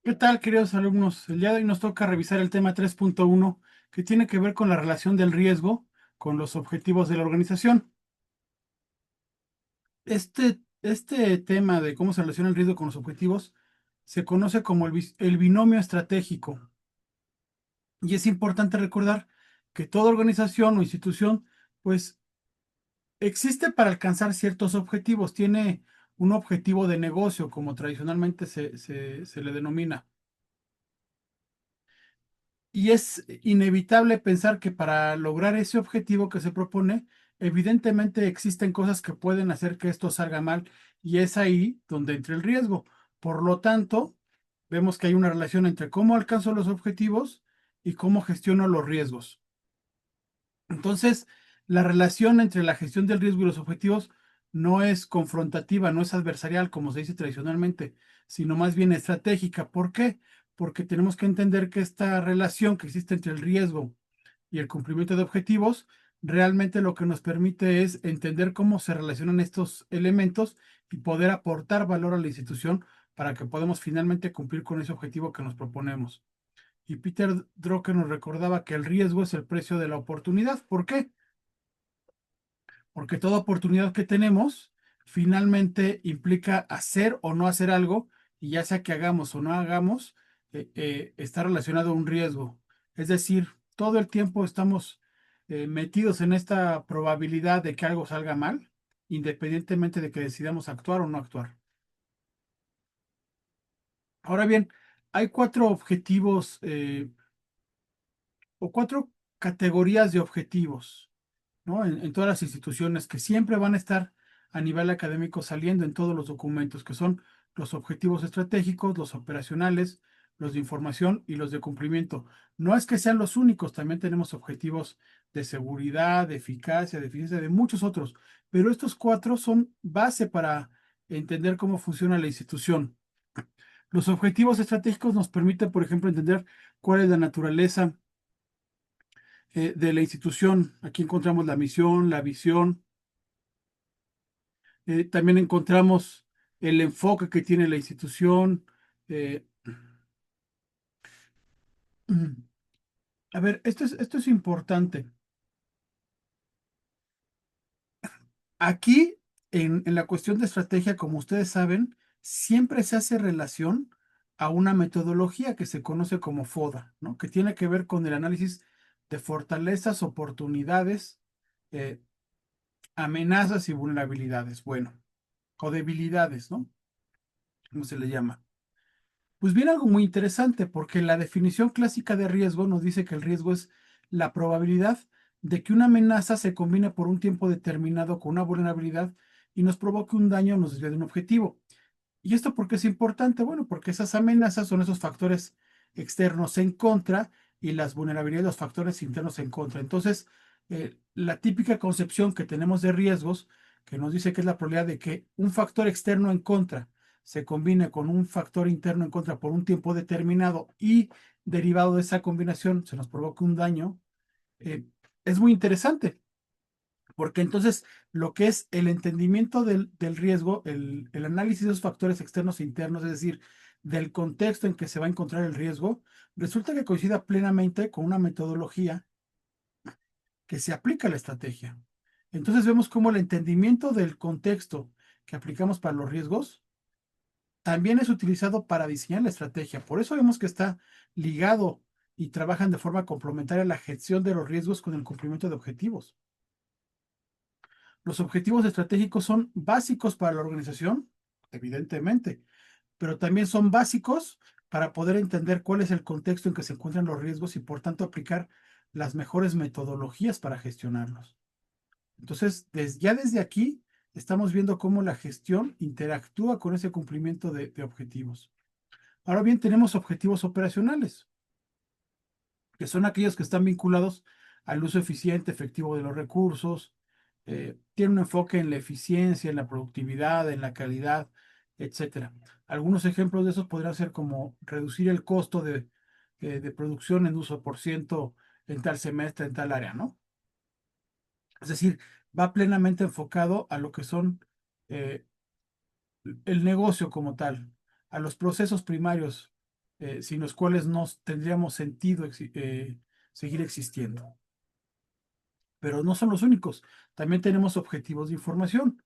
¿Qué tal, queridos alumnos? El día de hoy nos toca revisar el tema 3.1, que tiene que ver con la relación del riesgo con los objetivos de la organización. Este tema de cómo se relaciona el riesgo con los objetivos se conoce como el binomio estratégico. Y es importante recordar que toda organización o institución, pues, existe para alcanzar ciertos objetivos. Tiene un objetivo de negocio, como tradicionalmente se le denomina. Y es inevitable pensar que para lograr ese objetivo que se propone, evidentemente existen cosas que pueden hacer que esto salga mal y es ahí donde entra el riesgo. Por lo tanto, vemos que hay una relación entre cómo alcanzo los objetivos y cómo gestiono los riesgos. Entonces, la relación entre la gestión del riesgo y los objetivos no es confrontativa, no es adversarial, como se dice tradicionalmente, sino más bien estratégica. ¿Por qué? Porque tenemos que entender que esta relación que existe entre el riesgo y el cumplimiento de objetivos, realmente lo que nos permite es entender cómo se relacionan estos elementos y poder aportar valor a la institución para que podamos finalmente cumplir con ese objetivo que nos proponemos. Y Peter Drucker nos recordaba que el riesgo es el precio de la oportunidad. ¿Por qué? Porque toda oportunidad que tenemos finalmente implica hacer o no hacer algo, y ya sea que hagamos o no hagamos, está relacionado a un riesgo. Es decir, todo el tiempo estamos metidos en esta probabilidad de que algo salga mal, independientemente de que decidamos actuar o no actuar. Ahora bien, hay cuatro objetivos o cuatro categorías de objetivos, ¿no? En todas las instituciones que siempre van a estar a nivel académico saliendo en todos los documentos, que son los objetivos estratégicos, los operacionales, los de información y los de cumplimiento. No es que sean los únicos, también tenemos objetivos de seguridad, de eficacia, de eficiencia, de muchos otros, pero estos cuatro son base para entender cómo funciona la institución. Los objetivos estratégicos nos permiten, por ejemplo, entender cuál es la naturaleza de la institución. Aquí encontramos la misión, la visión. También encontramos el enfoque que tiene la institución. eh, a ver, esto es importante. Aquí, en la cuestión de estrategia, como ustedes saben, siempre se hace relación a una metodología que se conoce como FODA, ¿no? Que tiene que ver con el análisis de fortalezas, oportunidades, eh, amenazas y vulnerabilidades. Bueno, o debilidades, ¿no? ¿Cómo se le llama? Pues viene algo muy interesante, porque la definición clásica de riesgo nos dice que el riesgo es la probabilidad de que una amenaza se combine por un tiempo determinado con una vulnerabilidad y nos provoque un daño o nos desvíe de un objetivo. ¿Y esto por qué es importante? Bueno, porque esas amenazas son esos factores externos en contra y las vulnerabilidades, los factores internos en contra. Entonces, la típica concepción que tenemos de riesgos, que nos dice que es la probabilidad de que un factor externo en contra se combine con un factor interno en contra por un tiempo determinado y derivado de esa combinación se nos provoque un daño, eh, es muy interesante. Porque entonces lo que es el entendimiento del riesgo, el análisis de esos factores externos e internos, es decir, del contexto en que se va a encontrar el riesgo, resulta que coincida plenamente con una metodología que se aplica a la estrategia. Entonces vemos cómo el entendimiento del contexto que aplicamos para los riesgos también es utilizado para diseñar la estrategia. Por eso vemos que está ligado y trabajan de forma complementaria la gestión de los riesgos con el cumplimiento de objetivos. Los objetivos estratégicos son básicos para la organización, evidentemente, pero también son básicos para poder entender cuál es el contexto en que se encuentran los riesgos y por tanto aplicar las mejores metodologías para gestionarlos. Entonces, ya desde aquí estamos viendo cómo la gestión interactúa con ese cumplimiento de objetivos. Ahora bien, tenemos objetivos operacionales, que son aquellos que están vinculados al uso eficiente, efectivo de los recursos, tiene un enfoque en la eficiencia, en la productividad, en la calidad, etcétera. Algunos ejemplos de esos podrían ser como reducir el costo de producción en uso por ciento en tal semestre, en tal área, ¿no? Es decir, va plenamente enfocado a lo que son eh, el negocio como tal, a los procesos primarios. sin los cuales no tendríamos sentido seguir existiendo. Pero no son los únicos. También tenemos objetivos de información,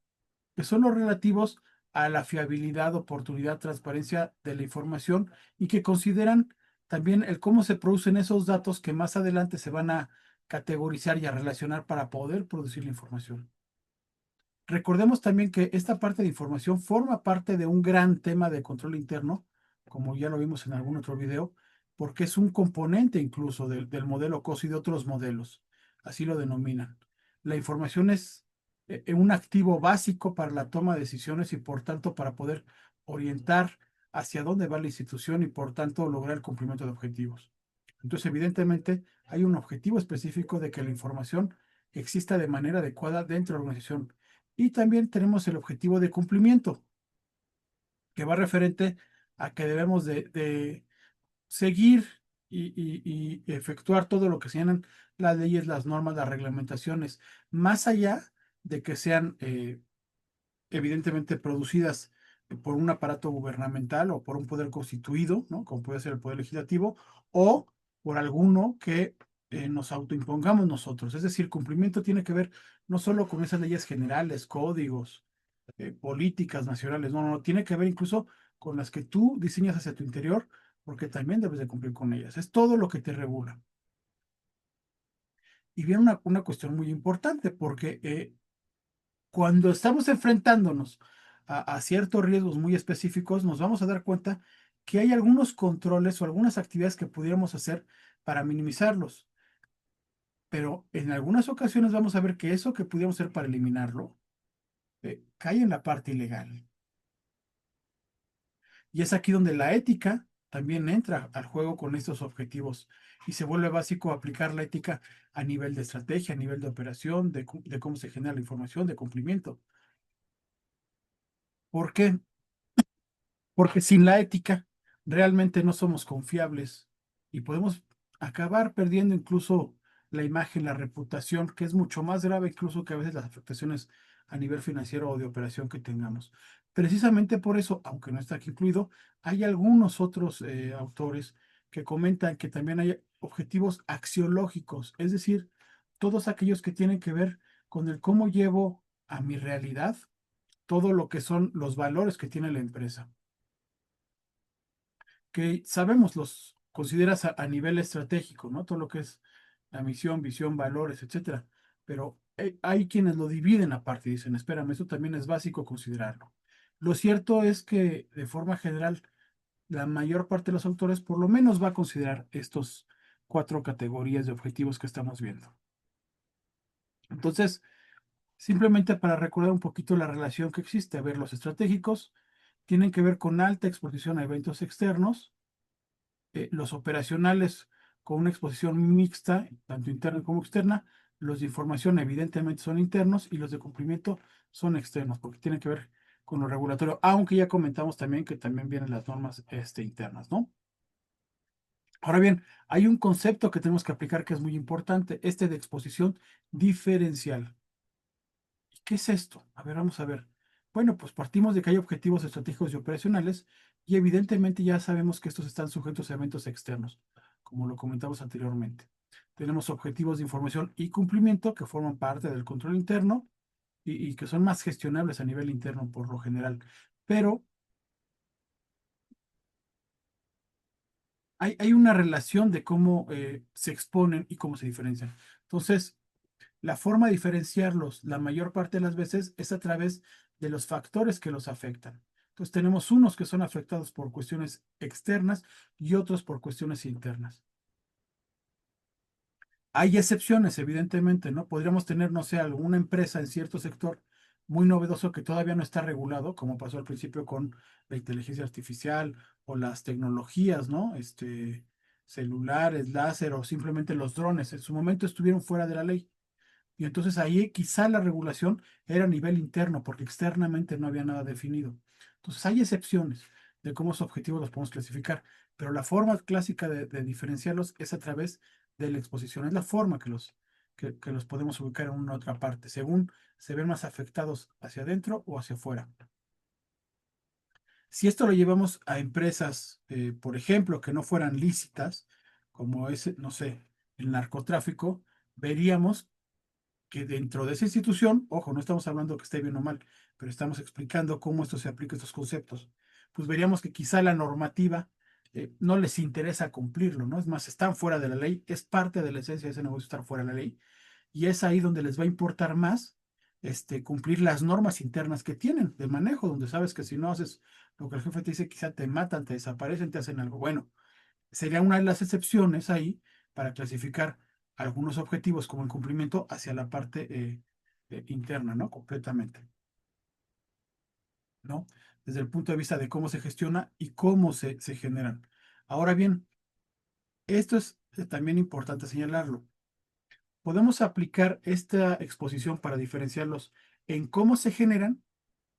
que son los relativos a la fiabilidad, oportunidad, transparencia de la información y que consideran también el cómo se producen esos datos que más adelante se van a categorizar y a relacionar para poder producir la información. Recordemos también que esta parte de información forma parte de un gran tema de control interno, como ya lo vimos en algún otro video, porque es un componente incluso del modelo COS y de otros modelos, así lo denominan. La información es un activo básico para la toma de decisiones y por tanto para poder orientar hacia dónde va la institución y por tanto lograr el cumplimiento de objetivos. Entonces, evidentemente, hay un objetivo específico de que la información exista de manera adecuada dentro de la organización. Y también tenemos el objetivo de cumplimiento, que va referente a que debemos de seguir y efectuar todo lo que sean las leyes, las normas, las reglamentaciones, más allá de que sean evidentemente producidas por un aparato gubernamental o por un poder constituido, ¿no? Como puede ser el poder legislativo, o por alguno que nos autoimpongamos nosotros. Es decir, cumplimiento tiene que ver no solo con esas leyes generales, códigos, políticas nacionales, no, no, no, tiene que ver incluso con las que tú diseñas hacia tu interior, porque también debes de cumplir con ellas. Es todo lo que te regula. Y viene una cuestión muy importante, porque cuando estamos enfrentándonos a ciertos riesgos muy específicos, nos vamos a dar cuenta que hay algunos controles o algunas actividades que pudiéramos hacer para minimizarlos. Pero en algunas ocasiones vamos a ver que eso que pudiéramos hacer para eliminarlo cae en la parte ilegal. Y es aquí donde la ética también entra al juego con estos objetivos y se vuelve básico aplicar la ética a nivel de estrategia, a nivel de operación, de cómo se genera la información, de cumplimiento. ¿Por qué? Porque sin la ética realmente no somos confiables y podemos acabar perdiendo incluso la imagen, la reputación, que es mucho más grave incluso que a veces las afectaciones a nivel financiero o de operación que tengamos. Precisamente por eso, aunque no está aquí incluido, hay algunos otros autores que comentan que también hay objetivos axiológicos, es decir, todos aquellos que tienen que ver con el cómo llevo a mi realidad todo lo que son los valores que tiene la empresa que sabemos, los consideras a nivel estratégico, ¿no? Todo lo que es la misión, visión, valores, etcétera. Pero hay quienes lo dividen aparte y dicen, espérame, eso también es básico considerarlo. Lo cierto es que de forma general, la mayor parte de los autores por lo menos va a considerar estos cuatro categorías de objetivos que estamos viendo. Entonces, simplemente para recordar un poquito la relación que existe, a ver, los estratégicos tienen que ver con alta exposición a eventos externos, los operacionales con una exposición mixta, tanto interna como externa, los de información evidentemente son internos y los de cumplimiento son externos, porque tienen que ver con lo regulatorio, aunque ya comentamos también que también vienen las normas internas, ¿no? Ahora bien, hay un concepto que tenemos que aplicar que es muy importante, este de exposición diferencial. ¿Qué es esto? A ver, vamos a ver. Bueno, pues partimos de que hay objetivos estratégicos y operacionales y evidentemente ya sabemos que estos están sujetos a eventos externos, como lo comentamos anteriormente. Tenemos objetivos de información y cumplimiento que forman parte del control interno y que son más gestionables a nivel interno por lo general. Pero hay una relación de cómo se exponen y cómo se diferencian. Entonces, la forma de diferenciarlos la mayor parte de las veces es a través de los factores que los afectan. Entonces tenemos unos que son afectados por cuestiones externas y otros por cuestiones internas. Hay excepciones, evidentemente, ¿no? Podríamos tener, no sé, alguna empresa en cierto sector muy novedoso que todavía no está regulado, como pasó al principio con la inteligencia artificial o las tecnologías, ¿no? Celulares, láser o simplemente los drones. En su momento estuvieron fuera de la ley. Y entonces ahí quizá la regulación era a nivel interno, porque externamente no había nada definido. Entonces hay excepciones de cómo esos objetivos los podemos clasificar, pero la forma clásica de diferenciarlos es a través de la exposición. Es la forma que los podemos ubicar en una otra parte, según se ven más afectados hacia adentro o hacia afuera. Si esto lo llevamos a empresas, por ejemplo, que no fueran lícitas, como es, no sé, el narcotráfico, veríamos que dentro de esa institución, ojo, no estamos hablando que esté bien o mal, pero estamos explicando cómo esto se aplica a estos conceptos, pues veríamos que quizá la normativa no les interesa cumplirlo, ¿no? Es más, están fuera de la ley, es parte de la esencia de ese negocio estar fuera de la ley, y es ahí donde les va a importar más cumplir las normas internas que tienen de manejo, donde sabes que si no haces lo que el jefe te dice, quizá te matan, te desaparecen, te hacen algo. Bueno, sería una de las excepciones ahí para clasificar algunos objetivos como el cumplimiento hacia la parte interna, ¿no? Completamente, ¿no? Desde el punto de vista de cómo se gestiona y cómo se generan. Ahora bien, esto es también importante señalarlo. Podemos aplicar esta exposición para diferenciarlos en cómo se generan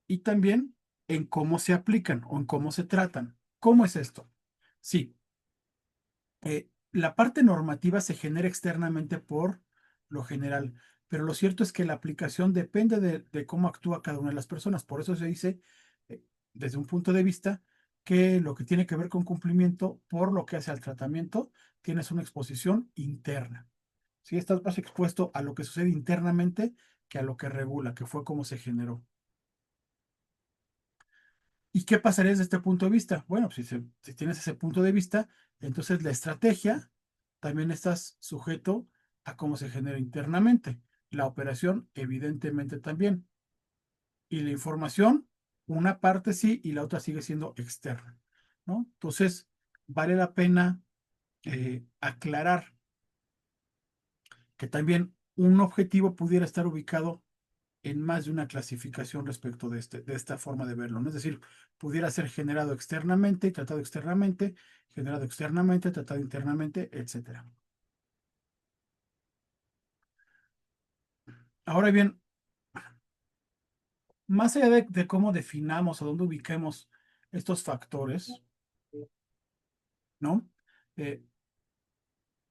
y también en cómo se aplican o en cómo se tratan. ¿Cómo es esto? Sí, la parte normativa se genera externamente por lo general, pero lo cierto es que la aplicación depende de cómo actúa cada una de las personas. Por eso se dice, eh, desde un punto de vista, que lo que tiene que ver con cumplimiento, por lo que hace al tratamiento, tienes una exposición interna. Si estás más expuesto a lo que sucede internamente que a lo que regula, que fue como se generó. ¿Y qué pasaría desde este punto de vista? Bueno, pues si tienes ese punto de vista, entonces la estrategia también estás sujeto a cómo se genera internamente. La operación, evidentemente también. Y la información, una parte sí y la otra sigue siendo externa, ¿no? Entonces, vale la pena aclarar que también un objetivo pudiera estar ubicado en más de una clasificación respecto de esta forma de verlo, ¿no? Es decir, pudiera ser generado externamente, generado externamente, tratado internamente, etcétera. Ahora bien, más allá de cómo definamos o dónde ubiquemos estos factores, ¿no? Eh,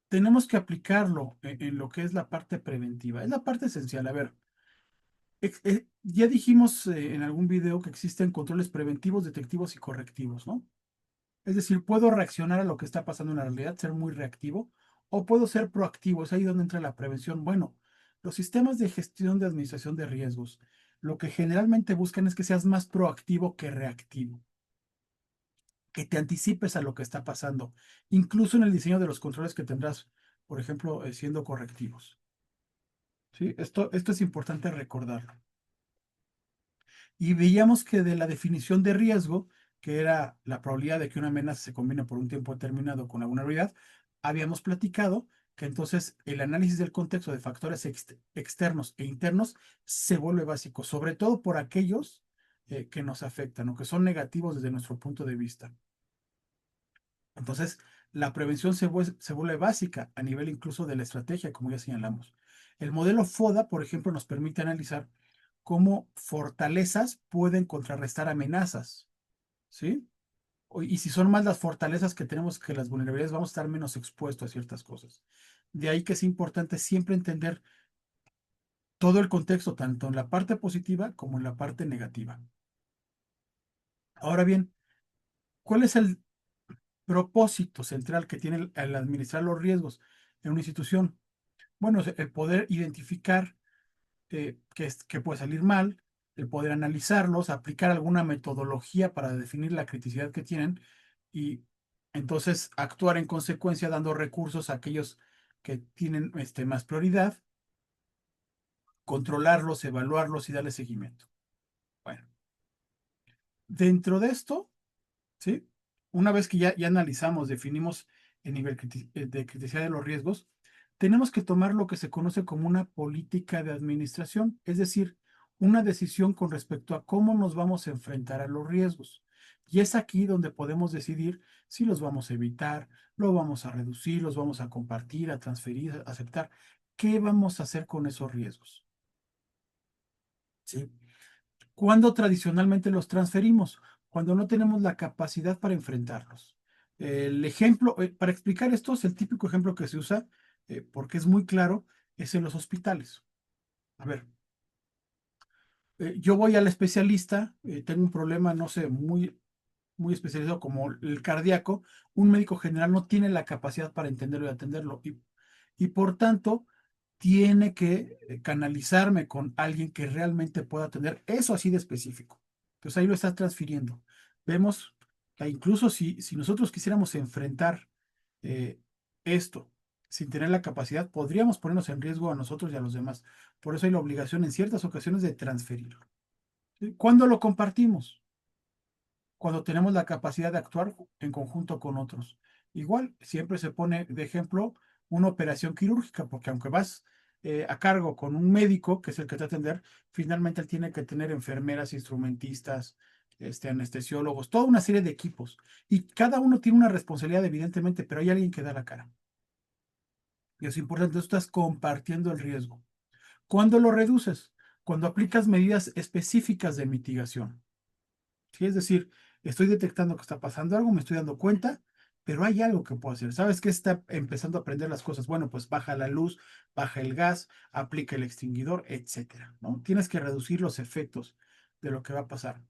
tenemos que aplicarlo en lo que es la parte preventiva. Es la parte esencial. A ver, ya dijimos en algún video que existen controles preventivos, detectivos y correctivos, ¿no? Es decir, puedo reaccionar a lo que está pasando en la realidad, ser muy reactivo, o puedo ser proactivo. Es ahí donde entra la prevención. Bueno, los sistemas de gestión de administración de riesgos, lo que generalmente buscan es que seas más proactivo que reactivo, que te anticipes a lo que está pasando, incluso en el diseño de los controles que tendrás, por ejemplo, siendo correctivos. ¿Sí? Esto es importante recordarlo. Y veíamos que de la definición de riesgo, que era la probabilidad de que una amenaza se combine por un tiempo determinado con alguna realidad, habíamos platicado que entonces el análisis del contexto de factores externos e internos se vuelve básico, sobre todo por aquellos que nos afectan o que son negativos desde nuestro punto de vista. Entonces, la prevención se vuelve básica a nivel incluso de la estrategia, como ya señalamos. El modelo FODA, por ejemplo, nos permite analizar cómo fortalezas pueden contrarrestar amenazas, ¿sí? Y si son más las fortalezas que tenemos que las vulnerabilidades, vamos a estar menos expuestos a ciertas cosas. De ahí que es importante siempre entender todo el contexto, tanto en la parte positiva como en la parte negativa. Ahora bien, ¿cuál es el propósito central que tiene el administrar los riesgos en una institución? Bueno, es el poder identificar que puede salir mal, el poder analizarlos, aplicar alguna metodología para definir la criticidad que tienen y entonces actuar en consecuencia dando recursos a aquellos que tienen más prioridad, controlarlos, evaluarlos y darle seguimiento. Bueno, dentro de esto, ¿sí? Una vez que ya analizamos, definimos el nivel de criticidad de los riesgos, tenemos que tomar lo que se conoce como una política de administración, es decir, una decisión con respecto a cómo nos vamos a enfrentar a los riesgos. Y es aquí donde podemos decidir si los vamos a evitar, lo vamos a reducir, los vamos a compartir, a transferir, a aceptar. ¿Qué vamos a hacer con esos riesgos? ¿Sí? ¿Cuándo tradicionalmente los transferimos? Cuando no tenemos la capacidad para enfrentarlos. El ejemplo, para explicar esto, es el típico ejemplo que se usa, porque es muy claro, es en los hospitales. A ver, yo voy al especialista, tengo un problema, no sé, muy muy especializado como el cardíaco, un médico general no tiene la capacidad para entenderlo y atenderlo. Y por tanto, tiene que canalizarme con alguien que realmente pueda atender eso así de específico. Entonces ahí lo estás transfiriendo. Vemos que incluso si nosotros quisiéramos enfrentar eh, esto sin tener la capacidad, podríamos ponernos en riesgo a nosotros y a los demás. Por eso hay la obligación en ciertas ocasiones de transferirlo. ¿Sí? ¿Cuándo lo compartimos? Cuando tenemos la capacidad de actuar en conjunto con otros. Igual, siempre se pone de ejemplo una operación quirúrgica, porque aunque vas a cargo con un médico, que es el que te va a atender, finalmente él tiene que tener enfermeras, instrumentistas, anestesiólogos, toda una serie de equipos. Y cada uno tiene una responsabilidad, evidentemente, pero hay alguien que da la cara. Y es importante, tú estás compartiendo el riesgo. ¿Cuándo lo reduces? Cuando aplicas medidas específicas de mitigación. ¿Sí? Es decir, estoy detectando que está pasando algo, me estoy dando cuenta, pero hay algo que puedo hacer. ¿Sabes qué está empezando a aprender las cosas? Bueno, pues baja la luz, baja el gas, aplica el extinguidor, etcétera, ¿no? Tienes que reducir los efectos de lo que va a pasar.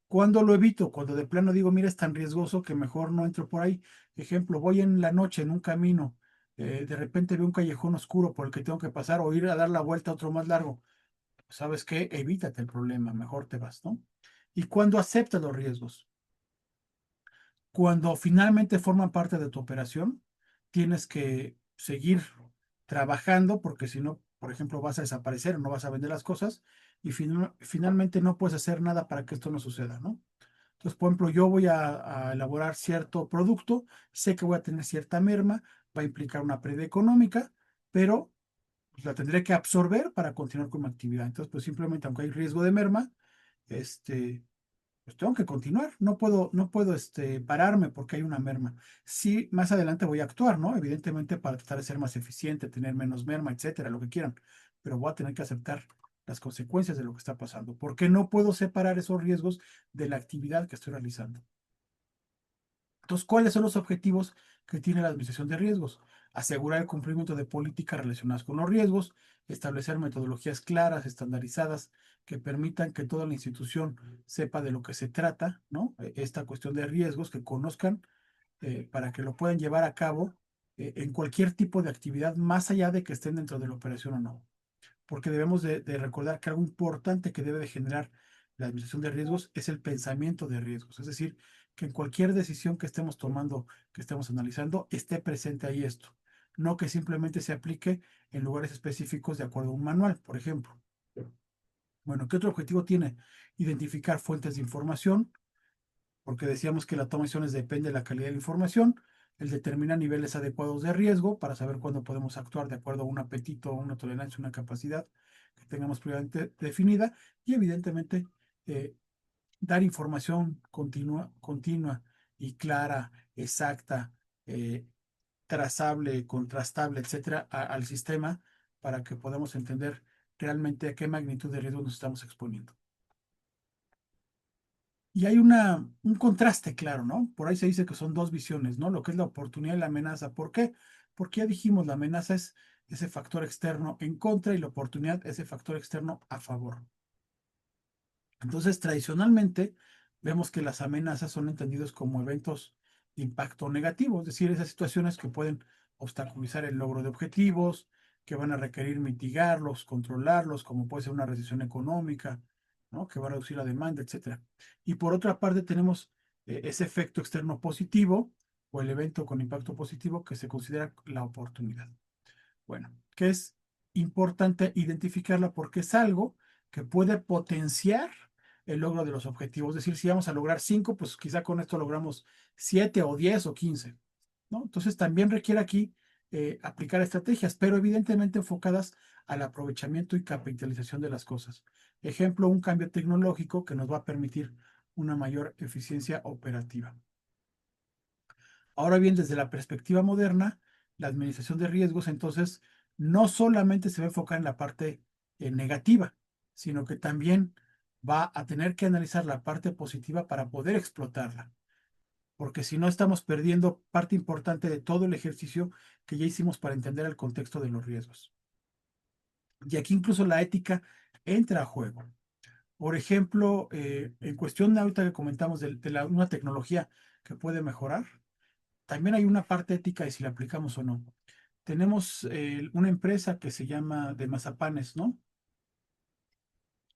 ¿Cuándo lo evito? Cuando de plano digo, mira, es tan riesgoso que mejor no entro por ahí. Ejemplo, voy en la noche en un camino, de repente veo un callejón oscuro por el que tengo que pasar o ir a dar la vuelta a otro más largo. ¿Sabes qué? Evítate el problema, mejor te vas, ¿no? Y cuando aceptas los riesgos, cuando finalmente forman parte de tu operación, tienes que seguir trabajando porque si no, por ejemplo, vas a desaparecer, no vas a vender las cosas y finalmente no puedes hacer nada para que esto no suceda, ¿no? Entonces, por ejemplo, yo voy a elaborar cierto producto, sé que voy a tener cierta merma, va a implicar una pérdida económica, pero pues, la tendré que absorber para continuar con mi actividad. Entonces, pues simplemente, aunque hay riesgo de merma, este, pues tengo que continuar, no puedo pararme porque hay una merma. Sí, más adelante voy a actuar, ¿no? Evidentemente para tratar de ser más eficiente, tener menos merma, etcétera, lo que quieran, pero voy a tener que aceptar las consecuencias de lo que está pasando, porque no puedo separar esos riesgos de la actividad que estoy realizando. Entonces, ¿cuáles son los objetivos que tiene la administración de riesgos? Asegurar el cumplimiento de políticas relacionadas con los riesgos, establecer metodologías claras, estandarizadas, que permitan que toda la institución sepa de lo que se trata, ¿no? Esta cuestión de riesgos, que conozcan para que lo puedan llevar a cabo en cualquier tipo de actividad, más allá de que estén dentro de la operación o no, porque debemos de recordar que algo importante que debe de generar la administración de riesgos es el pensamiento de riesgos, es decir, que en cualquier decisión que estemos tomando, que estemos analizando, esté presente ahí esto, no que simplemente se aplique en lugares específicos de acuerdo a un manual, por ejemplo. Bueno, ¿qué otro objetivo tiene? Identificar fuentes de información, porque decíamos que la toma de decisiones depende de la calidad de la información, el determinar niveles adecuados de riesgo para saber cuándo podemos actuar de acuerdo a un apetito, una tolerancia, una capacidad que tengamos previamente definida y evidentemente eh, dar información continua y clara, exacta, eh, trazable, contrastable, etcétera, al sistema para que podamos entender realmente a qué magnitud de riesgo nos estamos exponiendo. Y hay un contraste claro, ¿no? Por ahí se dice que son dos visiones, ¿no? Lo que es la oportunidad y la amenaza. ¿Por qué? Porque ya dijimos, la amenaza es ese factor externo en contra y la oportunidad es ese factor externo a favor. Entonces, tradicionalmente, vemos que las amenazas son entendidos como eventos de impacto negativo, es decir, esas situaciones que pueden obstaculizar el logro de objetivos, que van a requerir mitigarlos, controlarlos, como puede ser una recesión económica, ¿no? Que va a reducir la demanda, etcétera. Y por otra parte, tenemos ese efecto externo positivo o el evento con impacto positivo que se considera la oportunidad. Bueno, que es importante identificarla porque es algo que puede potenciar el logro de los objetivos. Es decir, si vamos a lograr 5, pues quizá con esto logramos 7 o 10 o 15, ¿no? Entonces también requiere aquí aplicar estrategias, pero evidentemente enfocadas al aprovechamiento y capitalización de las cosas. Ejemplo, un cambio tecnológico que nos va a permitir una mayor eficiencia operativa. Ahora bien, desde la perspectiva moderna, la administración de riesgos entonces no solamente se va a enfocar en la parte negativa, sino que también va a tener que analizar la parte positiva para poder explotarla, porque si no estamos perdiendo parte importante de todo el ejercicio que ya hicimos para entender el contexto de los riesgos. Y aquí incluso la ética entra a juego. Por ejemplo, en cuestión de ahorita que comentamos una tecnología que puede mejorar, también hay una parte ética de si la aplicamos o no. Tenemos una empresa que se llama de mazapanes, ¿no?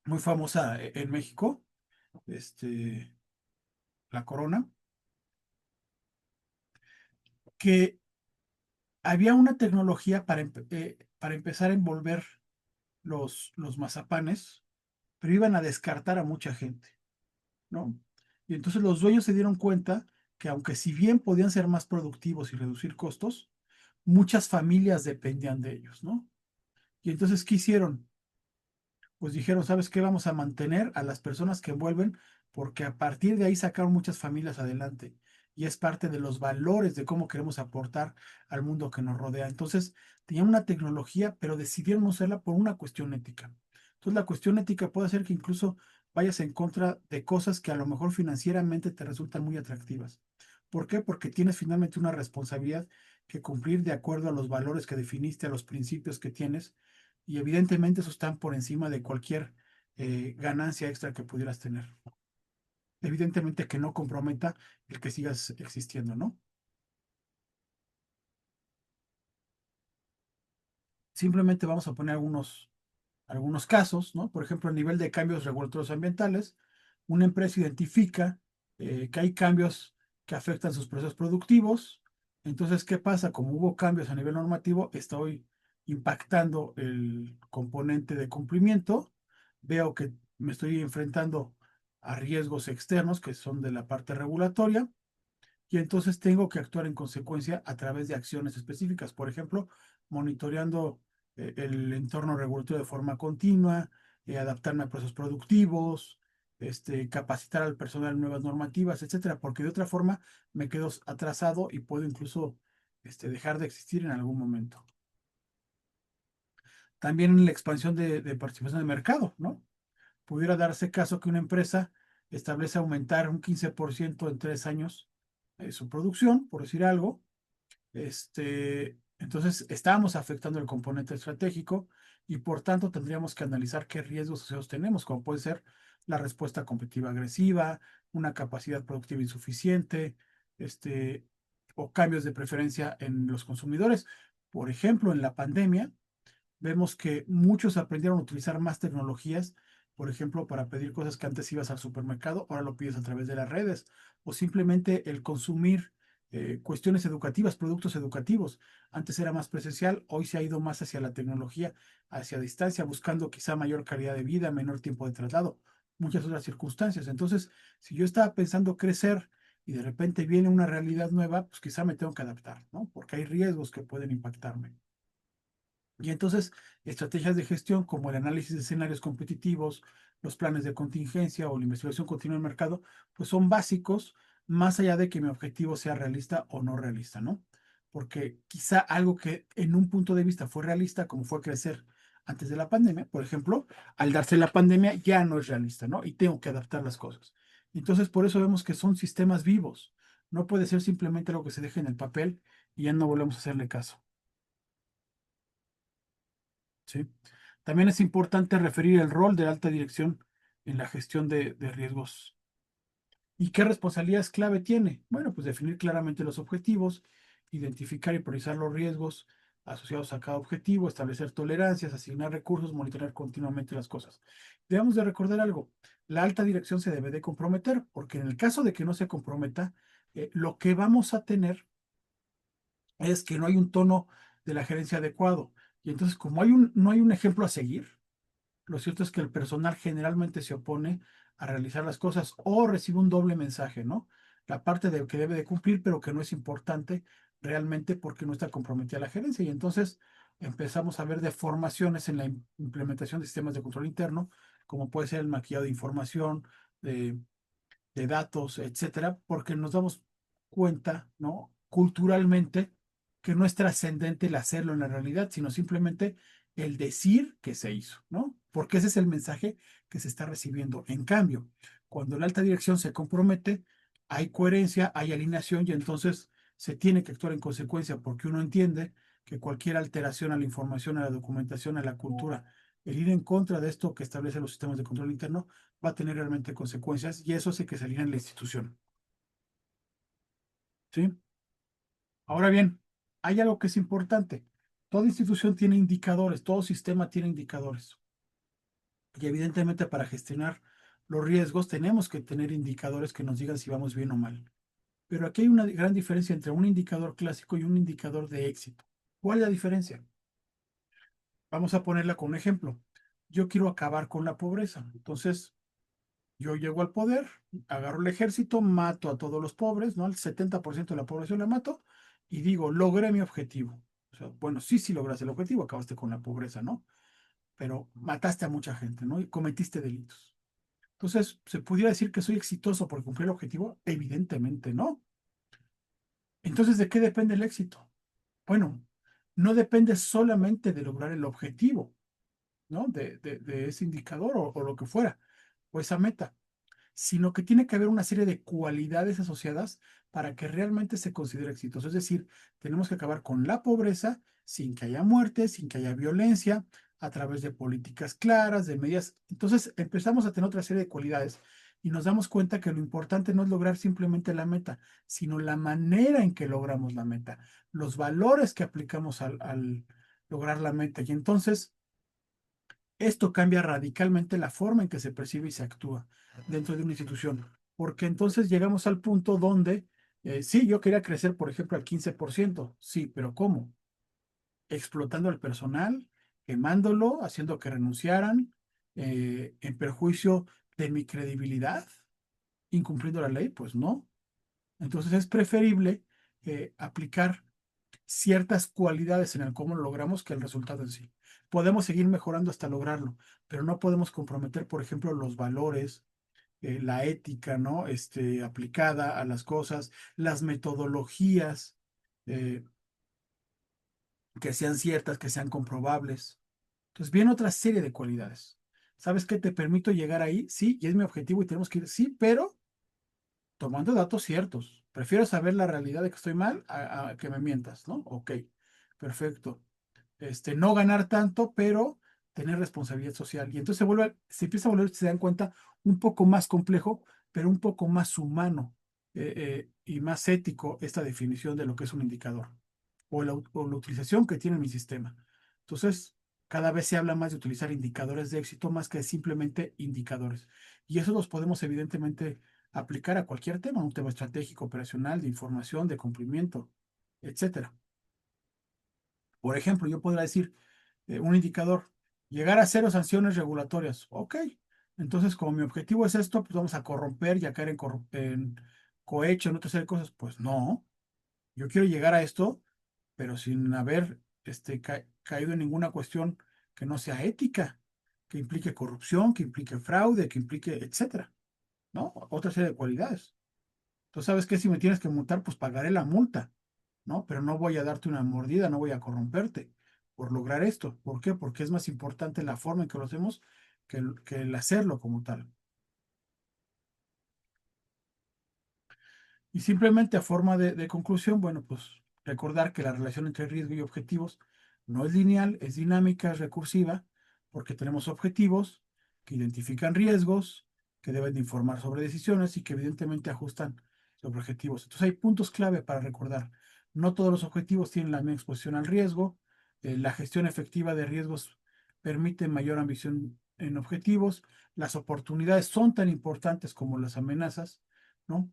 Muy famosa en México, este, La Corona, que había una tecnología para empezar a envolver los mazapanes, pero iban a descartar a mucha gente, ¿no? Y entonces los dueños se dieron cuenta que aunque si bien podían ser más productivos y reducir costos, muchas familias dependían de ellos, ¿no? Y entonces, ¿qué hicieron? Pues dijeron, ¿sabes qué? Vamos a mantener a las personas que envuelven, porque a partir de ahí sacaron muchas familias adelante. Y es parte de los valores de cómo queremos aportar al mundo que nos rodea. Entonces, tenían una tecnología, pero decidieron usarla por una cuestión ética. Entonces, la cuestión ética puede hacer que incluso vayas en contra de cosas que a lo mejor financieramente te resultan muy atractivas. ¿Por qué? Porque tienes finalmente una responsabilidad que cumplir de acuerdo a los valores que definiste, a los principios que tienes y evidentemente eso están por encima de cualquier ganancia extra que pudieras tener. Evidentemente que no comprometa el que sigas existiendo, ¿no? Simplemente vamos a poner algunos casos, ¿no? Por ejemplo, a nivel de cambios regulatorios ambientales, una empresa identifica que hay cambios que afectan sus procesos productivos. Entonces, ¿qué pasa? Como hubo cambios a nivel normativo, estoy impactando el componente de cumplimiento. Veo que me estoy enfrentando a riesgos externos que son de la parte regulatoria y entonces tengo que actuar en consecuencia a través de acciones específicas. Por ejemplo, monitoreando el entorno regulatorio de forma continua, adaptarme a procesos productivos, capacitar al personal en nuevas normativas, etcétera, porque de otra forma me quedo atrasado y puedo incluso dejar de existir en algún momento. También la expansión de participación de mercado, ¿no? Pudiera darse caso que una empresa establece aumentar un 15% en 3 años su producción, por decir algo. Entonces, estábamos afectando el componente estratégico y por tanto tendríamos que analizar qué riesgos asociados tenemos, como puede ser la respuesta competitiva agresiva, una capacidad productiva insuficiente, este, o cambios de preferencia en los consumidores. Por ejemplo, en la pandemia, vemos que muchos aprendieron a utilizar más tecnologías, por ejemplo, para pedir cosas que antes ibas al supermercado, ahora lo pides a través de las redes, o simplemente el consumir cuestiones educativas, productos educativos. Antes era más presencial, hoy se ha ido más hacia la tecnología, hacia distancia, buscando quizá mayor calidad de vida, menor tiempo de traslado, muchas otras circunstancias. Entonces, si yo estaba pensando crecer y de repente viene una realidad nueva, pues quizá me tengo que adaptar, ¿no? Porque hay riesgos que pueden impactarme. Y entonces, estrategias de gestión como el análisis de escenarios competitivos, los planes de contingencia o la investigación continua del mercado, pues son básicos, más allá de que mi objetivo sea realista o no realista, ¿no? Porque quizá algo que en un punto de vista fue realista, como fue crecer antes de la pandemia, por ejemplo, al darse la pandemia ya no es realista, ¿no? Y tengo que adaptar las cosas. Entonces, por eso vemos que son sistemas vivos. No puede ser simplemente algo que se deje en el papel y ya no volvemos a hacerle caso. ¿Sí? También es importante referir el rol de alta dirección en la gestión de riesgos. ¿Y qué responsabilidades clave tiene? Bueno, pues definir claramente los objetivos, identificar y priorizar los riesgos asociados a cada objetivo, establecer tolerancias, asignar recursos, monitorear continuamente las cosas. Debemos de recordar algo, la alta dirección se debe de comprometer, porque en el caso de que no se comprometa, lo que vamos a tener es que no hay un tono de la gerencia adecuado. Y entonces, como no hay un ejemplo a seguir, lo cierto es que el personal generalmente se opone a realizar las cosas o recibe un doble mensaje, ¿no? La parte de que debe de cumplir, pero que no es importante realmente porque no está comprometida la gerencia. Y entonces empezamos a ver deformaciones en la implementación de sistemas de control interno, como puede ser el maquillado de información, de datos, etcétera, porque nos damos cuenta, ¿no? Culturalmente, que no es trascendente el hacerlo en la realidad, sino simplemente el decir que se hizo, ¿no? Porque ese es el mensaje que se está recibiendo. En cambio, cuando la alta dirección se compromete, hay coherencia, hay alineación y entonces se tiene que actuar en consecuencia porque uno entiende que cualquier alteración a la información, a la documentación, a la cultura el ir en contra de esto que establecen los sistemas de control interno va a tener realmente consecuencias y eso hace que se alinee en la institución. ¿Sí? Ahora bien, hay algo que es importante. Toda institución tiene indicadores, todo sistema tiene indicadores. Y evidentemente para gestionar los riesgos tenemos que tener indicadores que nos digan si vamos bien o mal. Pero aquí hay una gran diferencia entre un indicador clásico y un indicador de éxito. ¿Cuál es la diferencia? Vamos a ponerla con un ejemplo. Yo quiero acabar con la pobreza. Entonces, yo llego al poder, agarro el ejército, mato a todos los pobres, ¿no? Al 70% de la población la mato y digo, logré mi objetivo. O sea, bueno, sí, sí lograste el objetivo, acabaste con la pobreza, ¿no? Pero mataste a mucha gente, ¿no? Y cometiste delitos. Entonces, ¿se pudiera decir que soy exitoso por cumplir el objetivo? Evidentemente no. Entonces, ¿de qué depende el éxito? Bueno, no depende solamente de lograr el objetivo, ¿no? De ese indicador o lo que fuera, o esa meta, sino que tiene que haber una serie de cualidades asociadas para que realmente se considere exitoso. Es decir, tenemos que acabar con la pobreza sin que haya muerte, sin que haya violencia, a través de políticas claras, de medidas. Entonces empezamos a tener otra serie de cualidades y nos damos cuenta que lo importante no es lograr simplemente la meta, sino la manera en que logramos la meta, los valores que aplicamos al lograr la meta. Y entonces esto cambia radicalmente la forma en que se percibe y se actúa dentro de una institución, porque entonces llegamos al punto donde, sí, yo quería crecer, por ejemplo, al 15%, sí, pero ¿cómo? Explotando al personal, quemándolo, haciendo que renunciaran, en perjuicio de mi credibilidad, incumpliendo la ley, pues no. Entonces es preferible aplicar ciertas cualidades en el cómo lo logramos que el resultado en sí. Podemos seguir mejorando hasta lograrlo, pero no podemos comprometer, por ejemplo, los valores, la ética, ¿no? Aplicada a las cosas, las metodologías, eh, que sean ciertas, que sean comprobables. Entonces viene otra serie de cualidades. ¿Sabes qué? Te permito llegar ahí, sí, y es mi objetivo y tenemos que ir, sí, pero tomando datos ciertos. Prefiero saber la realidad de que estoy mal a que me mientas, ¿no? Ok, perfecto. No ganar tanto, pero tener responsabilidad social. Y entonces se empieza a volver, si se dan cuenta, un poco más complejo, pero un poco más humano y más ético esta definición de lo que es un indicador o la utilización que tiene mi sistema. Entonces, cada vez se habla más de utilizar indicadores de éxito más que simplemente indicadores. Y eso los podemos evidentemente aplicar a cualquier tema, un tema estratégico, operacional, de información, de cumplimiento, etcétera. Por ejemplo, yo podría decir un indicador, llegar a cero sanciones regulatorias. Ok, entonces como mi objetivo es esto, pues vamos a corromper y a caer en cohecho, en otra serie de cosas. Pues no, yo quiero llegar a esto, pero sin haber caído en ninguna cuestión que no sea ética, que implique corrupción, que implique fraude, que implique, etcétera, ¿no? Otra serie de cualidades. Tú sabes que si me tienes que multar, pues pagaré la multa, ¿no? Pero no voy a darte una mordida, no voy a corromperte por lograr esto. ¿Por qué? Porque es más importante la forma en que lo hacemos que el hacerlo como tal. Y simplemente a forma de conclusión, bueno, pues recordar que la relación entre riesgo y objetivos no es lineal, es dinámica, es recursiva, porque tenemos objetivos que identifican riesgos, que deben de informar sobre decisiones y que evidentemente ajustan sobre objetivos. Entonces hay puntos clave para recordar. No todos los objetivos tienen la misma exposición al riesgo. La gestión efectiva de riesgos permite mayor ambición en objetivos. Las oportunidades son tan importantes como las amenazas, ¿no?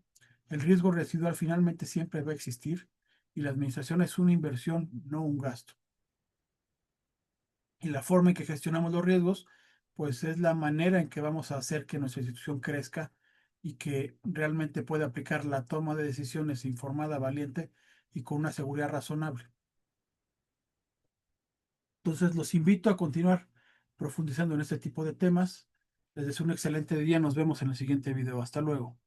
El riesgo residual finalmente siempre va a existir y la administración es una inversión, no un gasto. Y la forma en que gestionamos los riesgos, pues es la manera en que vamos a hacer que nuestra institución crezca y que realmente pueda aplicar la toma de decisiones informada, valiente y con una seguridad razonable. Entonces, los invito a continuar profundizando en este tipo de temas. Les deseo un excelente día. Nos vemos en el siguiente video. Hasta luego.